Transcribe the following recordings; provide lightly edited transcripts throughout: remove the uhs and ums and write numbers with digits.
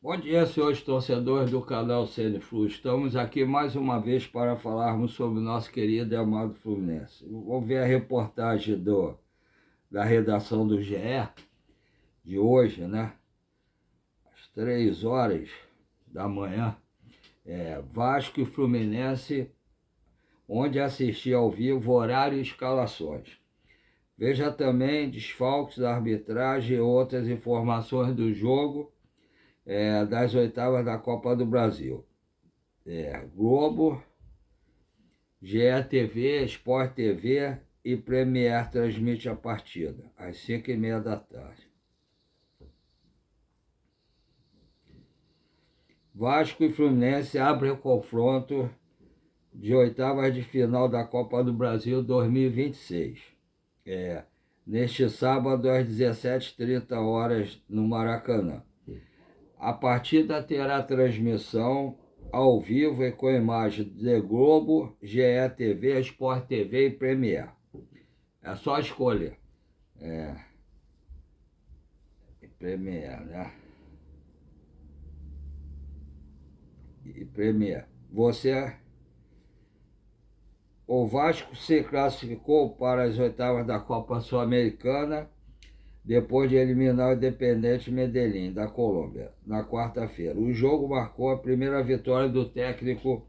Bom dia, senhores torcedores do canal CNFlu. Estamos aqui mais uma vez para falarmos sobre o nosso querido e amado Fluminense. Vou ver a reportagem da redação do GE de hoje, né? Às 3 horas da manhã. Vasco e Fluminense, onde assistir ao vivo, horário e escalações. Veja também desfalques da arbitragem e outras informações do jogo das oitavas da Copa do Brasil. Globo, GE TV, Sport TV e Premier transmite a partida, às 5h30 da tarde. Vasco e Fluminense abrem o confronto de oitavas de final da Copa do Brasil 2026. Neste sábado, às 17h30 no Maracanã. A partida terá transmissão ao vivo e com imagem de Globo, GE TV, Sport TV e Premier. É só escolher. Premier, né? E Premier. O Vasco se classificou para as oitavas da Copa Sul-Americana depois de eliminar o Independiente Medellín, da Colômbia, na quarta-feira. O jogo marcou a primeira vitória do técnico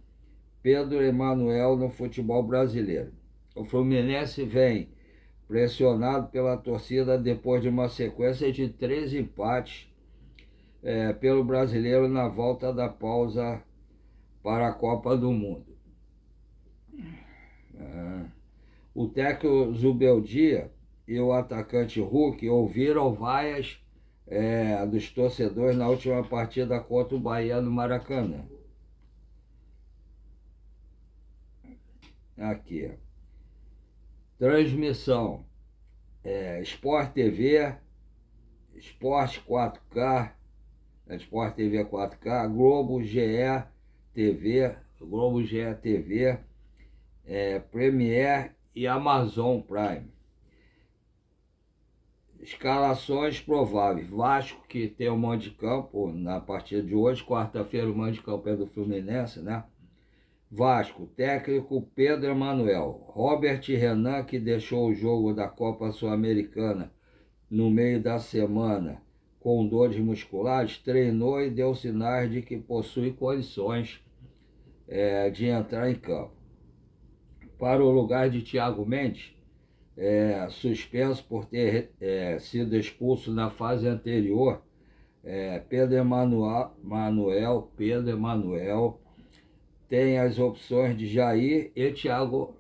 Pedro Emanuel no futebol brasileiro. O Fluminense vem pressionado pela torcida depois de uma sequência de 3 empates pelo brasileiro na volta da pausa para a Copa do Mundo. O técnico Zubeldia e o atacante Hulk ouviram vaias dos torcedores na última partida contra o Bahia no Maracanã. Aqui. Transmissão. Sport TV, Sport 4K, Sport TV 4K, Globo GE TV, Premier e Amazon Prime. Escalações prováveis. Vasco, que tem o mando de campo na partida de hoje, quarta-feira o mando de campo é do Fluminense, né? Vasco, técnico Pedro Emanuel. Robert Renan, que deixou o jogo da Copa Sul-Americana no meio da semana com dores musculares, treinou e deu sinais de que possui condições de entrar em campo. Para o lugar de Thiago Mendes, suspenso por ter sido expulso na fase anterior, Pedro Emanuel tem as opções de Jair e Thiago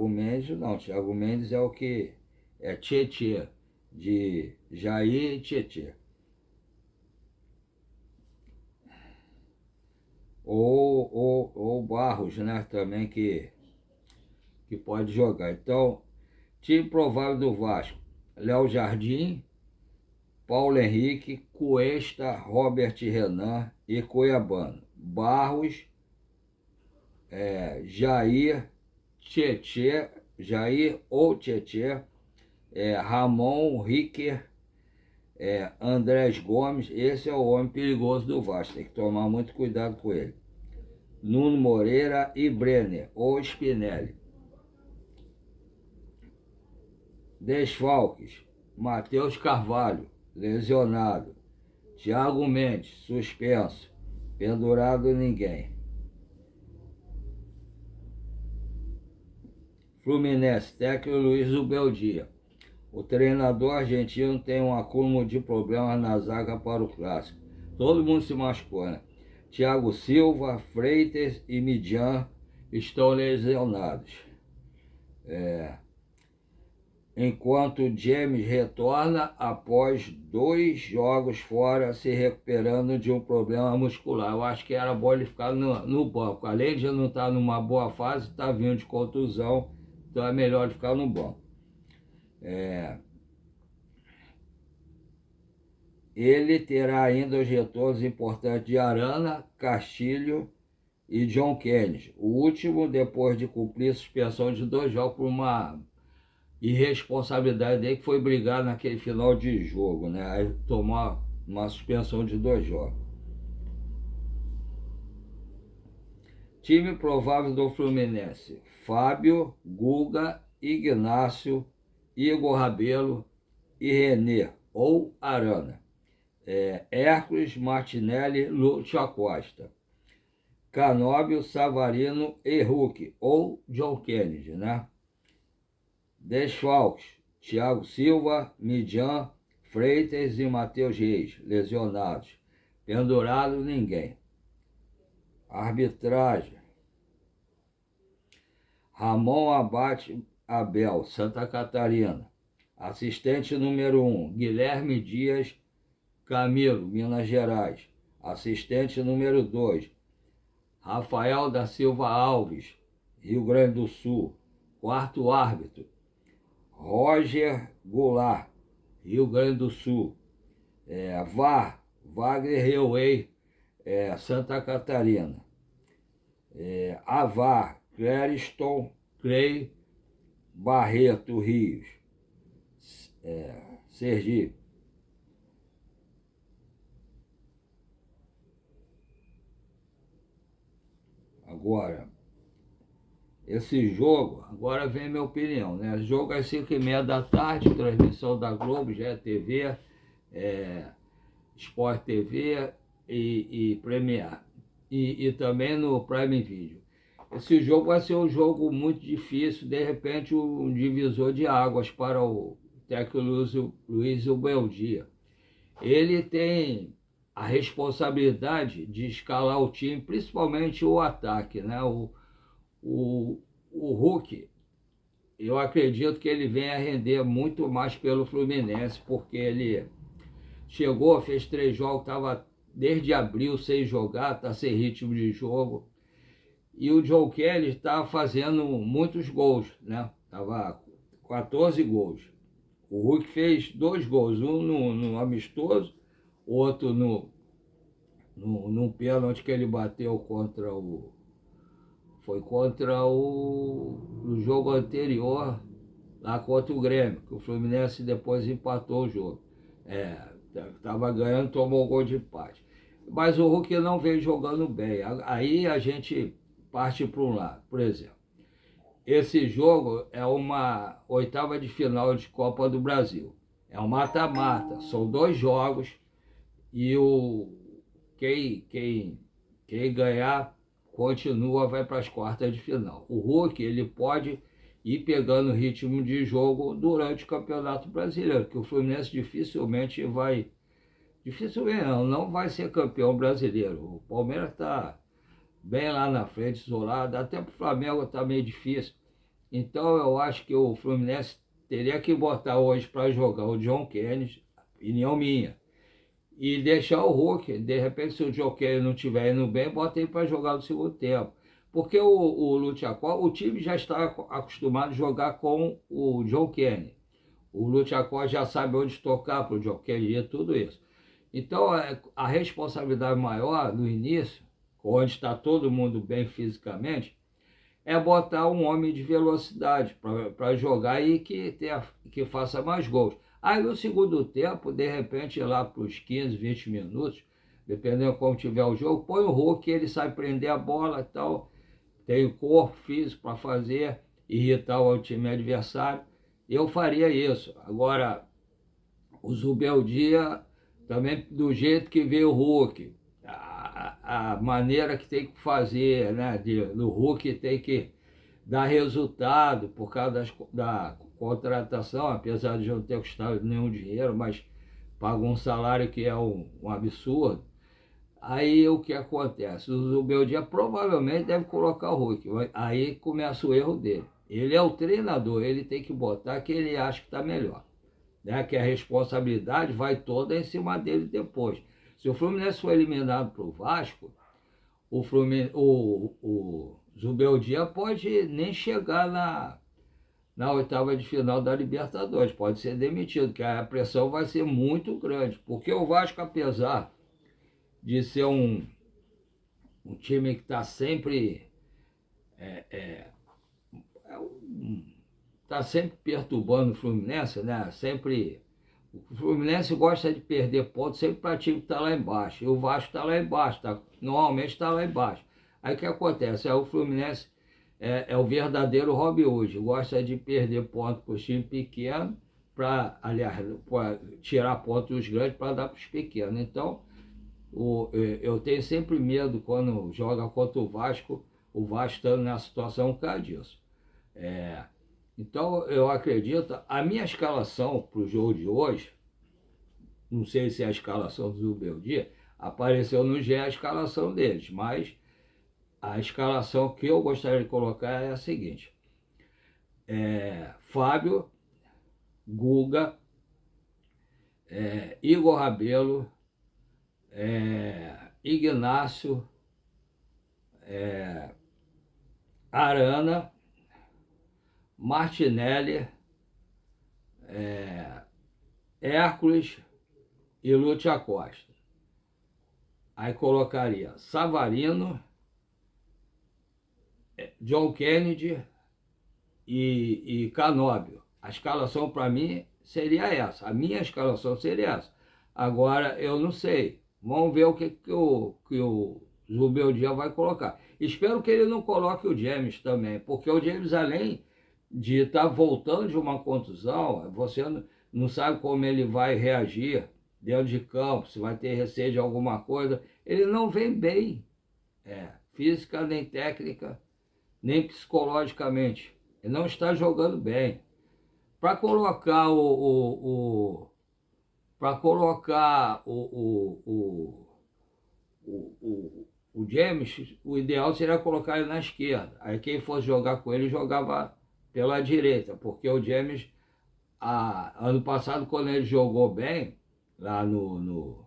Mendes. Não, Thiago Mendes é o que é Tietê, de Jair e Tietê. Ou Barros, né, também que pode jogar. Então, time provável do Vasco: Léo Jardim, Paulo Henrique, Cuesta, Robert Renan e Cuiabano. Barros, Jair ou Tietê, Ramon, Ricker, Andrés Gomes. Esse é o homem perigoso do Vasco, tem que tomar muito cuidado com ele. Nuno Moreira e Brenner ou Spinelli. Desfalques: Matheus Carvalho, lesionado. Thiago Mendes, suspenso. Pendurado ninguém. Fluminense, técnico Luiz Zubeldia. O treinador argentino tem um acúmulo de problemas na zaga para o clássico. Todo mundo se machucou, né? Thiago Silva, Freitas e Midjan estão lesionados. Enquanto James retorna após 2 jogos fora, se recuperando de um problema muscular. Eu acho que era bom ele ficar no banco. Além de não estar numa boa fase, está vindo de contusão, então é melhor ele ficar no banco. Ele terá ainda os retornos importantes de Arana, Castilho e John Kennedy. O último, depois de cumprir suspensão de 2 jogos por uma irresponsabilidade dele, que foi brigar naquele final de jogo, né? Aí tomou uma suspensão de 2 jogos. Time provável do Fluminense: Fábio, Guga, Ignácio, Igor Rabelo e Renê ou Arana. Hércules, Martinelli, Lúcio Acosta. Canóbio, Savarino e Hulk ou John Kennedy, né? Desfalques: Thiago Silva, Midian, Freitas e Matheus Reis, lesionados. Pendurado, ninguém. Arbitragem: Ramon Abate Abel, Santa Catarina. Assistente número 1, Guilherme Dias Camilo, Minas Gerais. Assistente número 2, Rafael da Silva Alves, Rio Grande do Sul. Quarto árbitro, Roger Goulart, Rio Grande do Sul. VAR, Wagner Reuei, Santa Catarina. AVAR, Clériston Clay Barreto, Rios, Sergipe. Agora, esse jogo, agora vem minha opinião, né? O jogo é 5h30 da tarde, transmissão da Globo, GE TV, Sport TV e Premier. E também no Prime Video. Esse jogo vai ser um jogo muito difícil, de repente um divisor de águas para o técnico Luiz Ubeldia. Ele tem a responsabilidade de escalar o time, principalmente o ataque, né? O Hulk, eu acredito que ele venha render muito mais pelo Fluminense, porque ele chegou, fez 3 jogos, estava desde abril sem jogar, está sem ritmo de jogo. E o John Kelly estava fazendo muitos gols, né? Estava 14 gols. O Hulk fez 2 gols, um no amistoso, outro num pênalti que ele bateu contra o... Foi contra no jogo anterior, lá contra o Grêmio, que o Fluminense depois empatou o jogo. Estava ganhando, tomou o gol de empate. Mas o Hulk não veio jogando bem. Aí a gente parte para um lado. Por exemplo, esse jogo é uma oitava de final de Copa do Brasil. É um mata-mata. São 2 jogos e quem ganhar continua, vai para as quartas de final. O Hulk, ele pode ir pegando ritmo de jogo durante o Campeonato Brasileiro, que o Fluminense dificilmente não vai ser campeão brasileiro. O Palmeiras está bem lá na frente, isolado, até para o Flamengo está meio difícil. Então eu acho que o Fluminense teria que botar hoje para jogar o John Kennedy, opinião minha, e deixar o Hulk. De repente, se o John Kennedy não estiver indo bem, bota ele para jogar no segundo tempo. Porque o Luchacó, o time já está acostumado a jogar com o John Kennedy. O Luchacó já sabe onde tocar para o John Kennedy e tudo isso. Então, a responsabilidade maior no início, onde está todo mundo bem fisicamente, é botar um homem de velocidade para jogar e que faça mais gols. Aí no segundo tempo, de repente, lá para os 15, 20 minutos, dependendo de como tiver o jogo, põe o Hulk, ele sabe prender a bola e tal, tem o corpo físico para fazer, irritar o time adversário. Eu faria isso. Agora, o Zubeldia também, do jeito que veio o Hulk, a maneira que tem que fazer, né, do Hulk tem que dar resultado por causa da contratação, apesar de não ter custado nenhum dinheiro, mas paga um salário que é um absurdo. Aí o que acontece? O Zubeldia provavelmente deve colocar o Hulk, aí começa o erro dele. Ele é o treinador, ele tem que botar que ele acha que está melhor, né? Que a responsabilidade vai toda em cima dele depois. Se o Fluminense for eliminado para o Vasco, o Zubeldia pode nem chegar na oitava de final da Libertadores, pode ser demitido, que a pressão vai ser muito grande, porque o Vasco, apesar de ser um time que está sempre tá sempre perturbando o Fluminense, né? Sempre O Fluminense gosta de perder pontos sempre para time que está lá embaixo. E o Vasco está lá embaixo, normalmente está lá embaixo. Aí o que acontece? Aí o Fluminense é o verdadeiro Robin Hood. Gosta de perder pontos para os times pequenos, aliás, pra tirar pontos dos grandes para dar para os pequenos. Então, eu tenho sempre medo quando joga contra o Vasco estando nessa situação por causa disso. Então, eu acredito, a minha escalação para o jogo de hoje, não sei se é a escalação do Zubeldia, apareceu no GE a escalação deles, mas a escalação que eu gostaria de colocar é a seguinte: Fábio, Guga, Igor Rabelo, Ignácio, Arana, Martinelli, Hércules e Lúcio Acosta. Aí colocaria Savarino, John Kennedy e Canóbio. A escalação para mim seria essa. A minha escalação seria essa. Agora eu não sei. Vamos ver o que o Zubeldia vai colocar. Espero que ele não coloque o James também, porque o James, além de estar voltando de uma contusão, você não sabe como ele vai reagir dentro de campo, se vai ter receio de alguma coisa. Ele não vem bem, física nem técnica, nem psicologicamente. Ele não está jogando bem. Para colocar o James, o ideal seria colocar ele na esquerda. Aí quem fosse jogar com ele jogava pela direita, porque o James, ano passado, quando ele jogou bem, lá no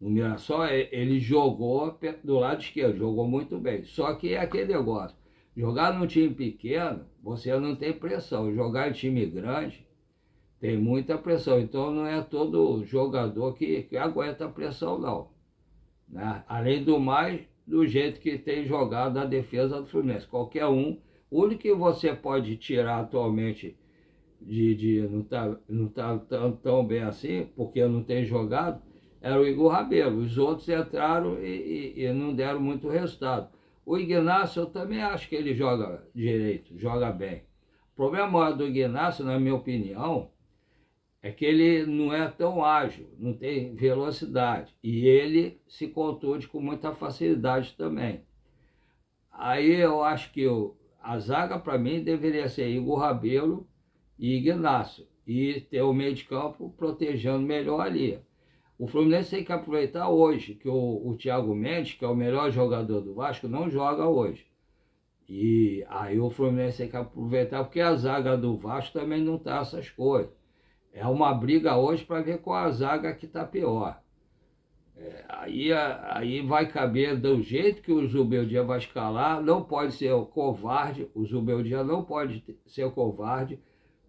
Mirassol, ele jogou do lado esquerdo, jogou muito bem. Só que é aquele negócio, jogar num time pequeno, você não tem pressão. Jogar em time grande, tem muita pressão. Então não é todo jogador que aguenta a pressão, não. Né? Além do mais, do jeito que tem jogado a defesa do Fluminense. Qualquer um, o único que você pode tirar atualmente não tá tão bem assim, porque não tem jogado, era o Igor Rabelo. Os outros entraram e não deram muito resultado. O Ignácio, eu também acho que ele joga direito, joga bem. O problema maior do Ignácio, na minha opinião, é que ele não é tão ágil, não tem velocidade. E ele se contunde com muita facilidade também. Aí eu acho que a zaga, para mim, deveria ser Igor Rabelo e Ignácio. E ter o meio de campo protegendo melhor ali. O Fluminense tem que aproveitar hoje, que o Thiago Mendes, que é o melhor jogador do Vasco, não joga hoje. E aí o Fluminense tem que aproveitar, porque a zaga do Vasco também não está essas coisas. É uma briga hoje para ver qual a zaga que está pior. Aí vai caber do jeito que o Zubeldia vai escalar, não pode ser o covarde, o Zubeldia não pode ser covarde.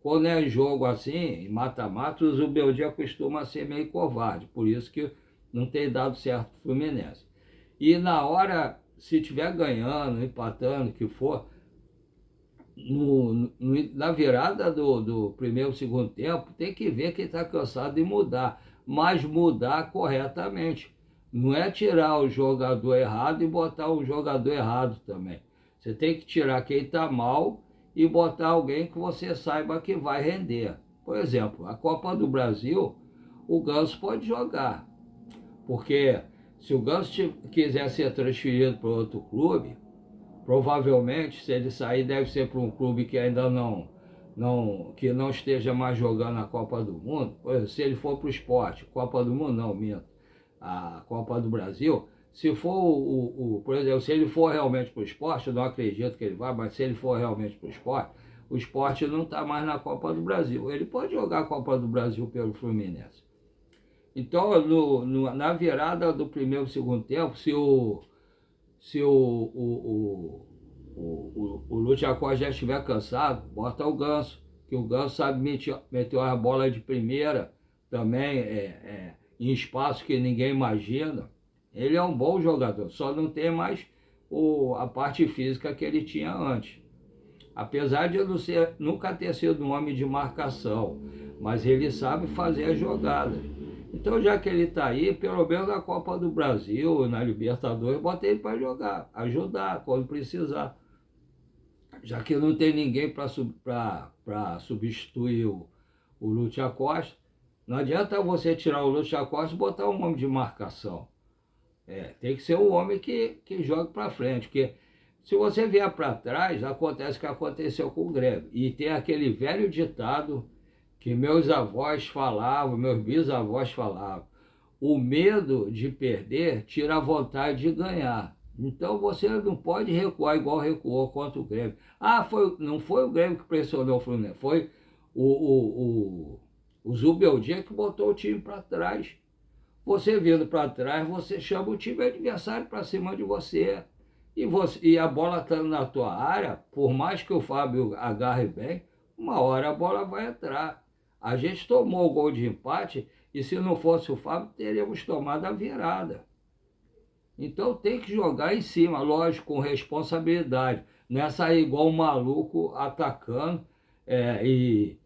Quando é jogo assim, em mata-mata, o Zubeldia costuma ser meio covarde, por isso que não tem dado certo para o Fluminense. E na hora, se estiver ganhando, empatando, o que for, na virada do primeiro e segundo tempo, tem que ver quem está cansado e mudar, mas mudar corretamente. Não é tirar o jogador errado e botar o jogador errado também. Você tem que tirar quem está mal e botar alguém que você saiba que vai render. Por exemplo, a Copa do Brasil, o Ganso pode jogar, porque se o Ganso quiser ser transferido para outro clube, provavelmente, se ele sair, deve ser para um clube que ainda que não esteja mais jogando a Copa do Mundo. Por exemplo, se ele for para o Sport, Copa do Mundo não, minto, a Copa do Brasil, se for por exemplo, se ele for realmente para o Sport, eu não acredito que ele vá, mas se ele for realmente para o Sport não está mais na Copa do Brasil. Ele pode jogar a Copa do Brasil pelo Fluminense. Então, na virada do primeiro e segundo tempo, se o Lúcio Acosta já estiver cansado, bota o Ganso, que o Ganso sabe meter uma bola de primeira também, em espaço que ninguém imagina. Ele é um bom jogador, só não tem mais a parte física que ele tinha antes. Apesar de eu não ser, nunca ter sido um homem de marcação, mas ele sabe fazer as jogadas. Então, já que ele está aí, pelo menos na Copa do Brasil, na Libertadores, bota ele para jogar, ajudar quando precisar. Já que não tem ninguém para substituir o Lúcio Acosta, não adianta você tirar o Lúcio Acosta e botar um homem de marcação. Tem que ser um homem que jogue para frente, porque se você vier para trás, acontece o que aconteceu com o Grêmio. E tem aquele velho ditado que meus avós falavam, meus bisavós falavam: o medo de perder tira a vontade de ganhar. Então você não pode recuar igual recuou contra o Grêmio. Não foi o Grêmio que pressionou o Fluminense, foi o Zubeldia que botou o time para trás. Você vindo para trás, você chama o time adversário para cima de você. E a bola estando na tua área, por mais que o Fábio agarre bem, uma hora a bola vai entrar. A gente tomou o gol de empate e se não fosse o Fábio, teríamos tomado a virada. Então tem que jogar em cima, lógico, com responsabilidade. Não é sair igual um maluco atacando e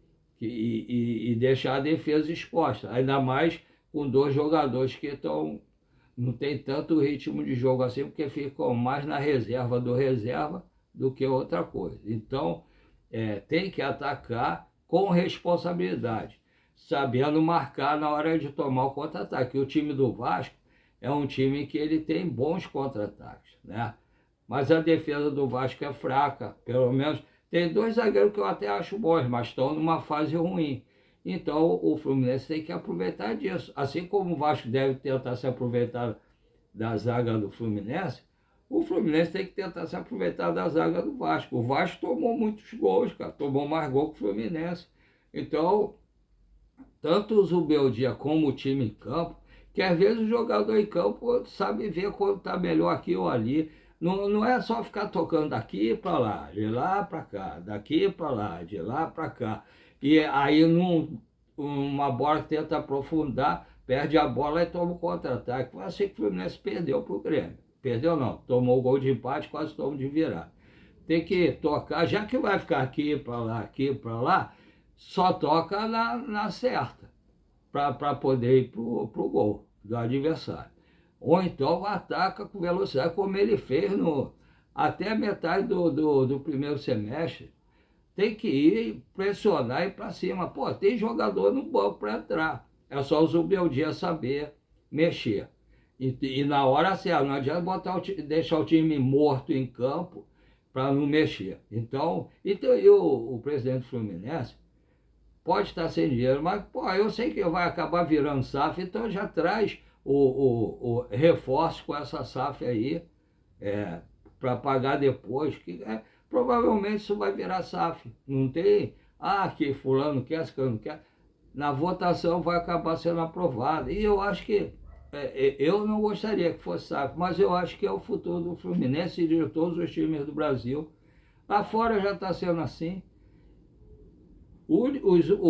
deixar a defesa exposta. Ainda mais com dois jogadores que não tem tanto ritmo de jogo assim, porque ficam mais na reserva do que outra coisa. Então, tem que atacar com responsabilidade, sabendo marcar na hora de tomar o contra-ataque. O time do Vasco é um time que ele tem bons contra-ataques, né? Mas a defesa do Vasco é fraca, pelo menos. Tem dois zagueiros que eu até acho bons, mas estão numa fase ruim. Então o Fluminense tem que aproveitar disso. Assim como o Vasco deve tentar se aproveitar da zaga do Fluminense, o Fluminense tem que tentar se aproveitar da zaga do Vasco. O Vasco tomou muitos gols, cara, tomou mais gol que o Fluminense. Então, tanto o Zubeldia como o time em campo, que às vezes o jogador em campo sabe ver quando está melhor aqui ou ali. Não é só ficar tocando daqui para lá, de lá para cá, daqui para lá, de lá para cá. E aí uma bola que tenta aprofundar, perde a bola e toma o contra-ataque. Foi assim que o Fluminense perdeu para o Grêmio. Perdeu não, tomou o gol de empate, quase tomou de virar. Tem que tocar, já que vai ficar aqui para lá, só toca na certa, para poder ir para o gol do adversário. Ou então ataca com velocidade, como ele fez até a metade do primeiro semestre. Tem que ir, pressionar e ir para cima. Pô, tem jogador no banco para entrar. É só o Zubeldia saber mexer. E na hora certa, não adianta deixar o time morto em campo para não mexer. Então e o presidente do Fluminense pode estar sem dinheiro, mas pô, eu sei que vai acabar virando SAF, então já traz o reforço com essa SAF aí, para pagar depois, que provavelmente isso vai virar SAF. Não tem, que fulano quer, ciclano não quer. Na votação vai acabar sendo aprovado. E eu acho que, eu não gostaria que fosse SAF, mas eu acho que é o futuro do Fluminense e de todos os times do Brasil. Lá fora já está sendo assim. O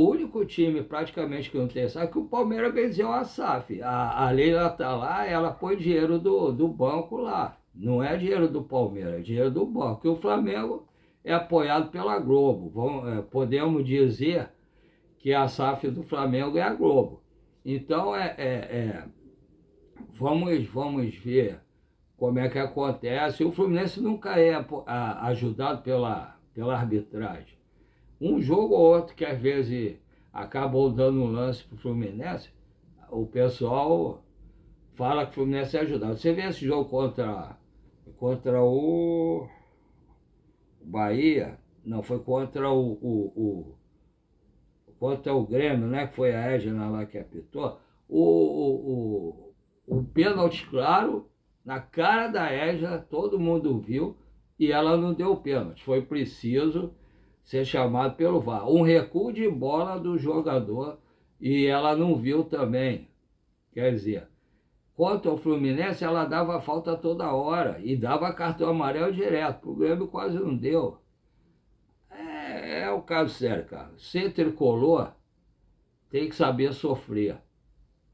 único time praticamente que não tem SAF é que o Palmeiras venceu a SAF. A Leila está lá, ela põe dinheiro do banco lá. Não é dinheiro do Palmeiras, é dinheiro do banco. E o Flamengo é apoiado pela Globo. Podemos dizer que a SAF do Flamengo é a Globo. Então, vamos ver como é que acontece. O Fluminense nunca é ajudado pela arbitragem. Um jogo ou outro que às vezes acabam dando um lance para o Fluminense, o pessoal fala que o Fluminense é ajudado. Você vê esse jogo contra o Bahia, não, foi contra contra o Grêmio, né? Que foi a Edna lá que apitou. O pênalti, claro, na cara da Edna, todo mundo viu, e ela não deu pênalti. Foi preciso ser chamado pelo VAR. Um recuo de bola do jogador e ela não viu também. Quer dizer, contra o Fluminense ela dava falta toda hora e dava cartão amarelo direto. O Grêmio quase não deu. É o caso sério, cara. Ser tricolor tem que saber sofrer.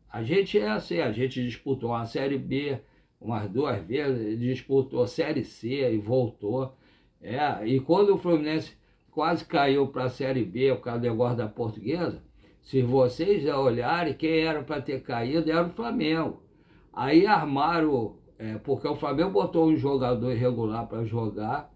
A gente é assim, a gente disputou uma Série B umas 2 vezes, disputou Série C e voltou. E quando o Fluminense quase caiu para a Série B por causa do negócio da Portuguesa, se vocês já olharem, quem era para ter caído era o Flamengo. Aí armaram, porque o Flamengo botou um jogador irregular para jogar,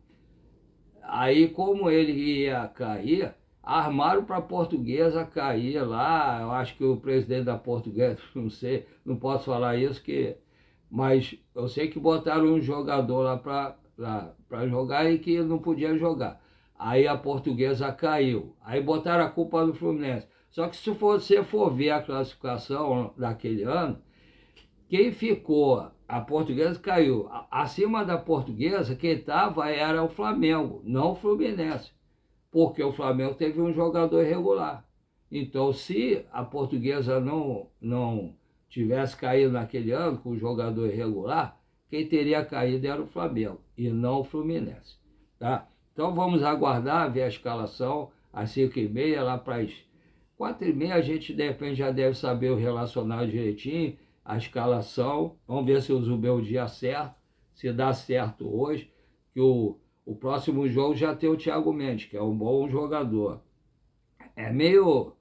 aí como ele ia cair, armaram para a Portuguesa cair lá. Eu acho que o presidente da Portuguesa, não sei, não posso falar isso, mas eu sei que botaram um jogador lá para jogar e que não podia jogar. Aí a Portuguesa caiu. Aí botaram a culpa no Fluminense. Só que se você for ver a classificação daquele ano, quem ficou, a Portuguesa caiu. Acima da Portuguesa, quem estava era o Flamengo, não o Fluminense. Porque o Flamengo teve um jogador irregular. Então, se a Portuguesa não tivesse caído naquele ano com o jogador irregular, quem teria caído era o Flamengo e não o Fluminense. Tá? Então vamos aguardar, ver a escalação às 5h30, lá para as 4h30 a gente de repente já deve saber o relacionado direitinho, a escalação. Vamos ver se eu usei o dia certo, se dá certo hoje, que o próximo jogo já tem o Thiago Mendes, que é um bom jogador. É meio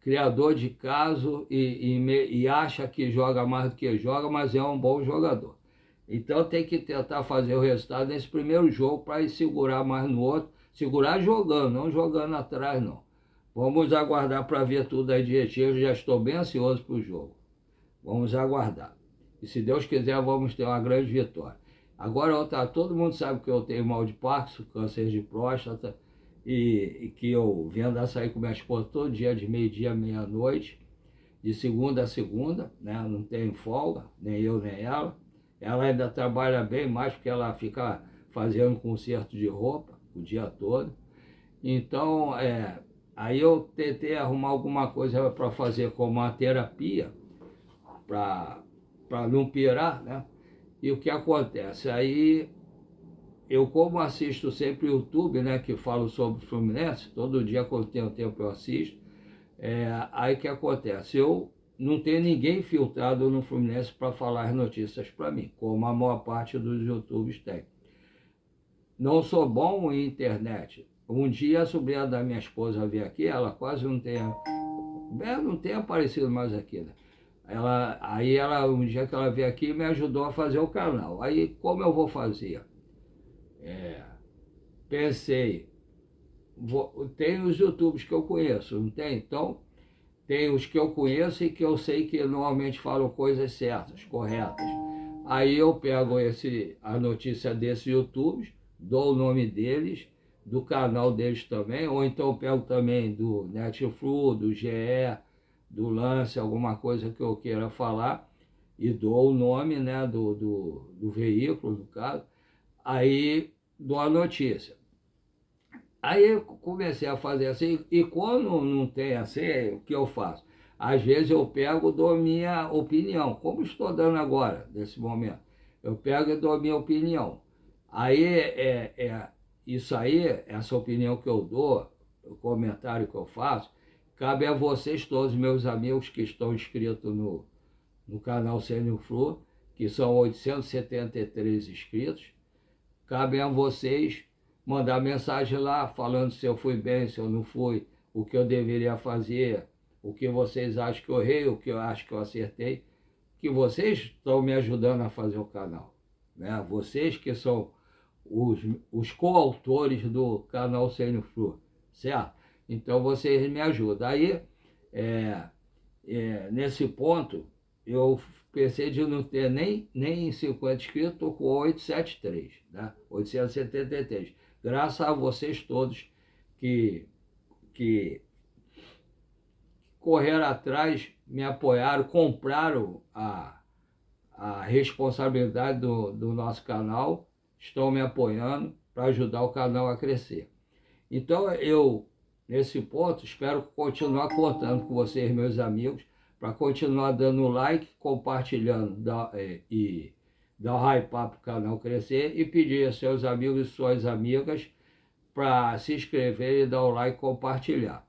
criador de caso e acha que joga mais do que joga, mas é um bom jogador. Então tem que tentar fazer o resultado nesse primeiro jogo para ir segurar mais no outro. Segurar jogando, não jogando atrás não. Vamos aguardar para ver tudo aí direitinho. Eu já estou bem ansioso para o jogo. Vamos aguardar. E se Deus quiser, vamos ter uma grande vitória. Agora, todo mundo sabe que eu tenho mal de Parkinson, câncer de próstata, e que eu venho açaí com minha esposa todo dia, de meio-dia à meia-noite, de segunda a segunda, né? Não tenho folga, nem eu nem ela. Ela ainda trabalha bem mais porque ela fica fazendo conserto de roupa o dia todo. Então, aí eu tentei arrumar alguma coisa para fazer como uma terapia, para não pirar, né? E o que acontece? Aí eu, como assisto sempre o YouTube, né, que falo sobre o Fluminense, todo dia quando tenho tempo eu assisto, aí que acontece? Eu não tenho ninguém filtrado no Fluminense para falar as notícias para mim, como a maior parte dos YouTubers tem. Não sou bom em internet. Um dia a sobrinha da minha esposa veio aqui, ela quase não tem aparecido mais aqui, né? Um dia que ela veio aqui, me ajudou a fazer o canal. Aí, como eu vou fazer? Pensei, tem os YouTubers que eu conheço, não tem? Então, tem os que eu conheço e que eu sei que normalmente falam coisas certas, corretas. Aí eu pego a notícia desses YouTubers, dou o nome deles, do canal deles também, ou então eu pego também do Netflix, do GE, do Lance, alguma coisa que eu queira falar, e dou o nome, né, do veículo, no caso, aí dou a notícia. Aí eu comecei a fazer assim, e quando não tem assim, o que eu faço? Às vezes eu pego e dou minha opinião, como estou dando agora, nesse momento. Eu pego e dou minha opinião. Aí, isso aí, essa opinião que eu dou, o comentário que eu faço, cabe a vocês todos, meus amigos que estão inscritos no canal Sênior Flu, que são 873 inscritos. Cabe a vocês mandar mensagem lá falando se eu fui bem, se eu não fui, o que eu deveria fazer, o que vocês acham que eu errei, o que eu acho que eu acertei, que vocês estão me ajudando a fazer o canal, né? Vocês que são os coautores do canal Sênior Flu, certo? Então vocês me ajudam. Aí, nesse ponto, eu pensei de não ter nem 50 inscritos, estou com 873, né? 873. Graças a vocês todos que correram atrás, me apoiaram, compraram a responsabilidade do nosso canal, estão me apoiando para ajudar o canal a crescer. Então eu, nesse ponto, espero continuar contando com vocês, meus amigos, para continuar dando like, compartilhando e dar o hype para o canal crescer e pedir a seus amigos e suas amigas para se inscrever e dar o like e compartilhar.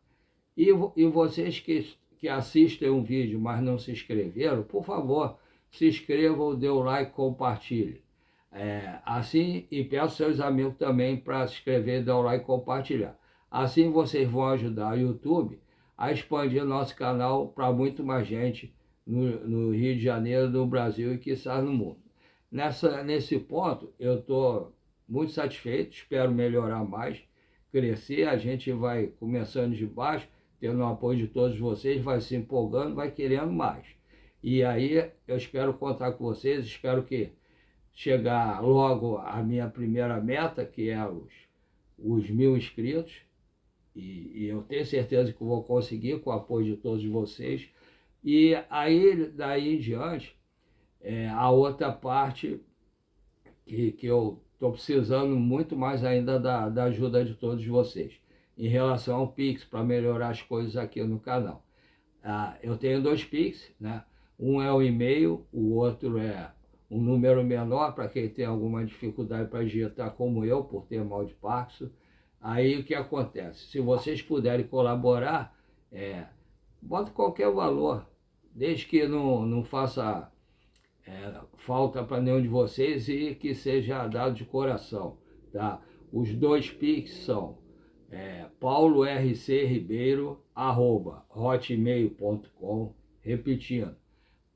E vocês que assistem um vídeo, mas não se inscreveram, por favor, se inscrevam, dê o like, compartilhe. Assim, e peço seus amigos também para se inscrever, dar o like e compartilhar. Assim vocês vão ajudar o YouTube a expandir nosso canal para muito mais gente no Rio de Janeiro, no Brasil e quiçá no mundo. Nesse ponto, eu estou muito satisfeito, espero melhorar mais, crescer, a gente vai começando de baixo, tendo o apoio de todos vocês, vai se empolgando, vai querendo mais. E aí eu espero contar com vocês, espero que chegar logo à minha primeira meta, que é os 1.000 inscritos, e eu tenho certeza que vou conseguir com o apoio de todos vocês. E aí, daí em diante, a outra parte que eu estou precisando muito mais ainda da ajuda de todos vocês, em relação ao Pix, para melhorar as coisas aqui no canal. Eu tenho 2 Pix, né? Um é o e-mail, o outro é um número menor para quem tem alguma dificuldade para digitar como eu, por ter mal de Parkinson. Aí o que acontece? Se vocês puderem colaborar, bota qualquer valor, desde que não faça falta para nenhum de vocês e que seja dado de coração, tá? Os 2 Pix são paulorcribeiro@hotmail.com, repetindo,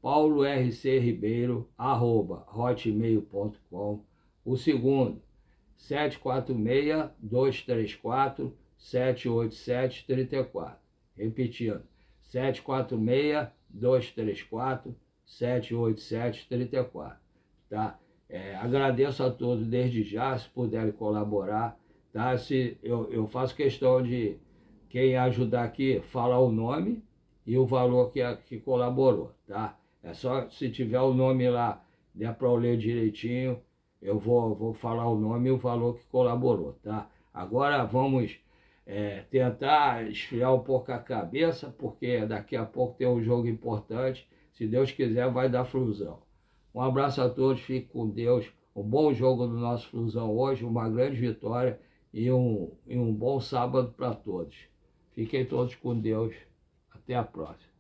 paulorcribeiro@hotmail.com. O segundo, 746-234-787-34. Repetindo, 746-234-787-34. Tá? Agradeço a todos desde já, se puderem colaborar. Tá? Eu faço questão de quem ajudar aqui falar o nome e o valor que colaborou. Tá? É só se tiver o nome lá, der para eu ler direitinho, eu vou falar o nome e o valor que colaborou, tá? Agora vamos tentar esfriar um pouco a cabeça, porque daqui a pouco tem um jogo importante. Se Deus quiser, vai dar Flusão. Um abraço a todos, fique com Deus. Um bom jogo do nosso Flusão hoje, uma grande vitória e um bom sábado para todos. Fiquem todos com Deus. Até a próxima.